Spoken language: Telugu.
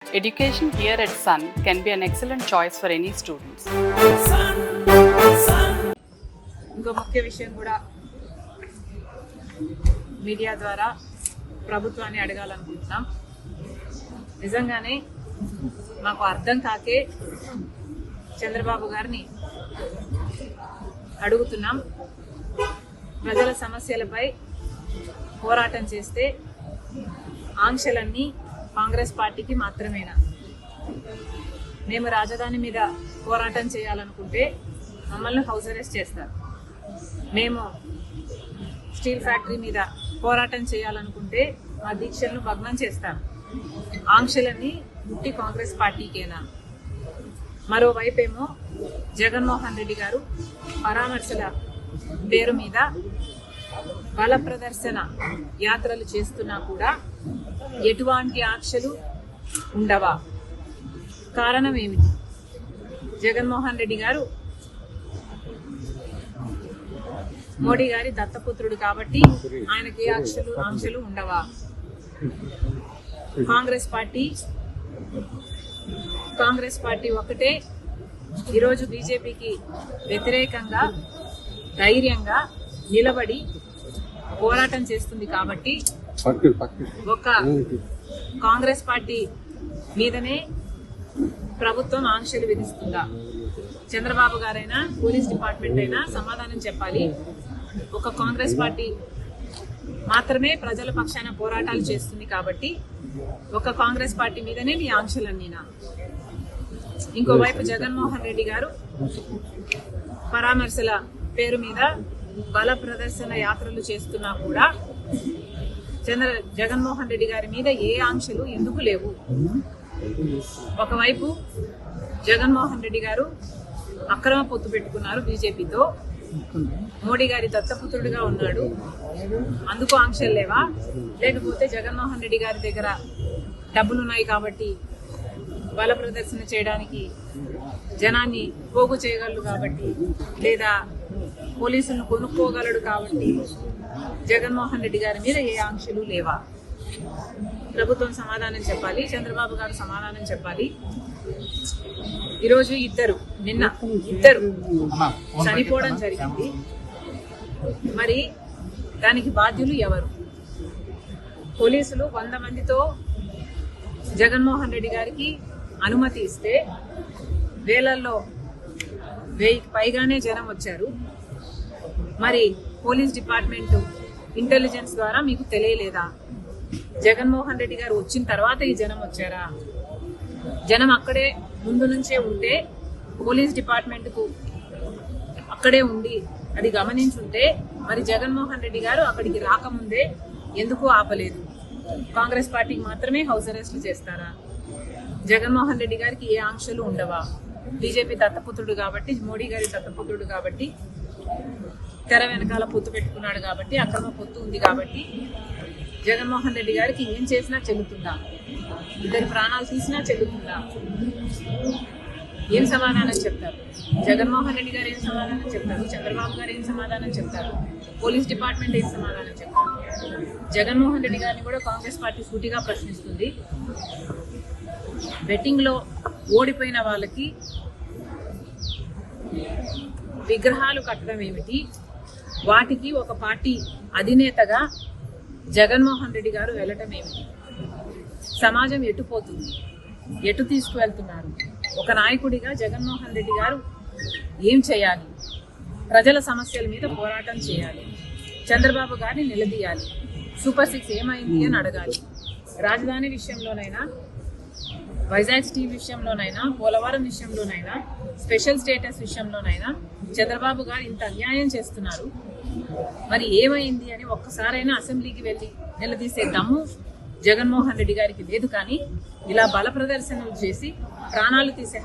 Education here at Sun can be an excellent choice for any students. ఇంకో ముఖ్య విషయం కూడా మీడియా ద్వారా ప్రభుత్వాన్ని అడగాలనుకుంటున్నాం. నిజంగానే మాకు అర్థం కాకే చంద్రబాబు గారిని అడుగుతున్నాం. ప్రజల సమస్యలపై పోరాటం చేస్తే ఆంక్షలన్నీ కాంగ్రెస్ పార్టీకి మాత్రమేనా? మేము రాజధాని మీద పోరాటం చేయాలనుకుంటే మమ్మల్ని హౌస్ అరెస్ట్ చేస్తారు. మేము స్టీల్ ఫ్యాక్టరీ మీద పోరాటం చేయాలనుకుంటే మా దీక్షలను భగ్నం చేస్తారు. ఆంక్షలన్నీ ముట్టి కాంగ్రెస్ పార్టీకేనా? మరోవైపేమో జగన్మోహన్ రెడ్డి గారు పరామర్శల పేరు మీద బల ప్రదర్శన యాత్రలు చేస్తున్నా కూడా ఎటువంటి ఆంక్షలు ఉండవా? కారణం ఏమిటి? జగన్మోహన్ రెడ్డి గారు మోడీ గారి దత్తపుత్రుడు కాబట్టి ఆయనకి ఆంక్షలు ఉండవా? కాంగ్రెస్ పార్టీ ఒక్కటే ఈరోజు బీజేపీకి వ్యతిరేకంగా ధైర్యంగా నిలబడి పోరాటం చేస్తుంది కాబట్టి ఒక కాంగ్రెస్ పార్టీ మీదనే ప్రభుత్వం ఆంక్షలు విధిస్తుందా? చంద్రబాబు గారైనా పోలీస్ డిపార్ట్మెంట్ అయినా సమాధానం చెప్పాలి. ఒక కాంగ్రెస్ పార్టీ మాత్రమే ప్రజల పక్షాన పోరాటాలు చేస్తుంది కాబట్టి ఒక కాంగ్రెస్ పార్టీ మీదనే మీ ఆంక్షలన్నీనా? ఇంకోవైపు జగన్మోహన్ రెడ్డి గారు పరామర్శల పేరు మీద బల ప్రదర్శన యాత్రలు చేస్తున్నా కూడా జగన్మోహన్ రెడ్డి గారి మీద ఏ ఆంక్షలు ఎందుకు లేవు? ఒకవైపు జగన్మోహన్ రెడ్డి గారు అక్రమ పొత్తు పెట్టుకున్నారు బీజేపీతో, మోడీ గారి దత్తపుత్రుడిగా ఉన్నాడు, అందుకు ఆంక్షలు లేవా? లేకపోతే జగన్మోహన్ రెడ్డి గారి దగ్గర డబ్బులున్నాయి కాబట్టి బల ప్రదర్శన చేయడానికి జనాన్ని పోగు చేయగలరు కాబట్టి, లేదా పోలీసులను కొనుక్కోగలడు కాబట్టి జగన్మోహన్ రెడ్డి గారి మీద ఏ ఆంక్షలు లేవా? ప్రభుత్వం సమాధానం చెప్పాలి, చంద్రబాబు గారు సమాధానం చెప్పాలి. ఈరోజు నిన్న ఇద్దరు చనిపోవడం జరిగింది. మరి దానికి బాధ్యులు ఎవరు? పోలీసులు 100 మందితో జగన్మోహన్ రెడ్డి గారికి అనుమతి ఇస్తే వేలల్లో 1000కి పైగానే జనం వచ్చారు. మరి పోలీస్ డిపార్ట్మెంట్ ఇంటెలిజెన్స్ ద్వారా మీకు తెలియలేదా? జగన్మోహన్ రెడ్డి గారు వచ్చిన తర్వాత ఈ జనం వచ్చారా? జనం అక్కడే ముందు నుంచే ఉంటే పోలీస్ డిపార్ట్మెంట్కు అక్కడే ఉండి అది గమనించుంటే మరి జగన్మోహన్ రెడ్డి గారు అక్కడికి రాకముందే ఎందుకు ఆపలేదు? కాంగ్రెస్ పార్టీకి మాత్రమే హౌస్ అరెస్టులు చేస్తారా? జగన్మోహన్ రెడ్డి గారికి ఏ ఆంక్షలు ఉండవా? బీజేపీ దత్తపుత్రుడు కాబట్టి, మోడీ గారి దత్తపుత్రుడు కాబట్టి, తెర వెనకాల పొత్తు పెట్టుకున్నాడు కాబట్టి, అక్రమ పొత్తు ఉంది కాబట్టి జగన్మోహన్ రెడ్డి గారికి ఏం చేసినా చెల్లుతుందా? ఇద్దరు ప్రాణాలు తీసినా చెల్లుతుందా? ఏం సమాధానం చెప్తారు? జగన్మోహన్ రెడ్డి గారు ఏం సమాధానం చెప్తారు? చంద్రబాబు గారు ఏం సమాధానం చెప్తారు? పోలీస్ డిపార్ట్మెంట్ ఏం సమాధానం చెప్తారు? జగన్మోహన్ రెడ్డి గారిని కూడా కాంగ్రెస్ పార్టీ సూటిగా ప్రశ్నిస్తుంది. బెట్టింగ్ లో ఓడిపోయిన వాళ్ళకి విగ్రహాలు కట్టడం ఏమిటి? వాటికి ఒక పార్టీ అధినేతగా జగన్మోహన్ రెడ్డి గారు వెళ్ళటం ఏమిటి? సమాజం ఎటుపోతుంది? ఎటు తీసుకువెళ్తున్నారు? ఒక నాయకుడిగా జగన్మోహన్ రెడ్డి గారు ఏం చేయాలి? ప్రజల సమస్యల మీద పోరాటం చేయాలి, చంద్రబాబు గారిని నిలదీయాలి, సూపర్ 6 ఏమైంది అని అడగాలి. రాజధాని విషయంలోనైనా, వైజాగ్ స్టీల్ విషయంలోనైనా, పోలవరం విషయంలోనైనా, స్పెషల్ స్టేటస్ విషయంలోనైనా చంద్రబాబు గారు ఇంత అన్యాయం చేస్తున్నారు, మరి ఏమైంది అని ఒక్కసారైనా అసెంబ్లీకి వెళ్ళి నిలదీసే దమ్ము జగన్మోహన్ రెడ్డి గారికి లేదు. కానీ ఇలా బల ప్రదర్శనలు చేసి ప్రాణాలు తీసే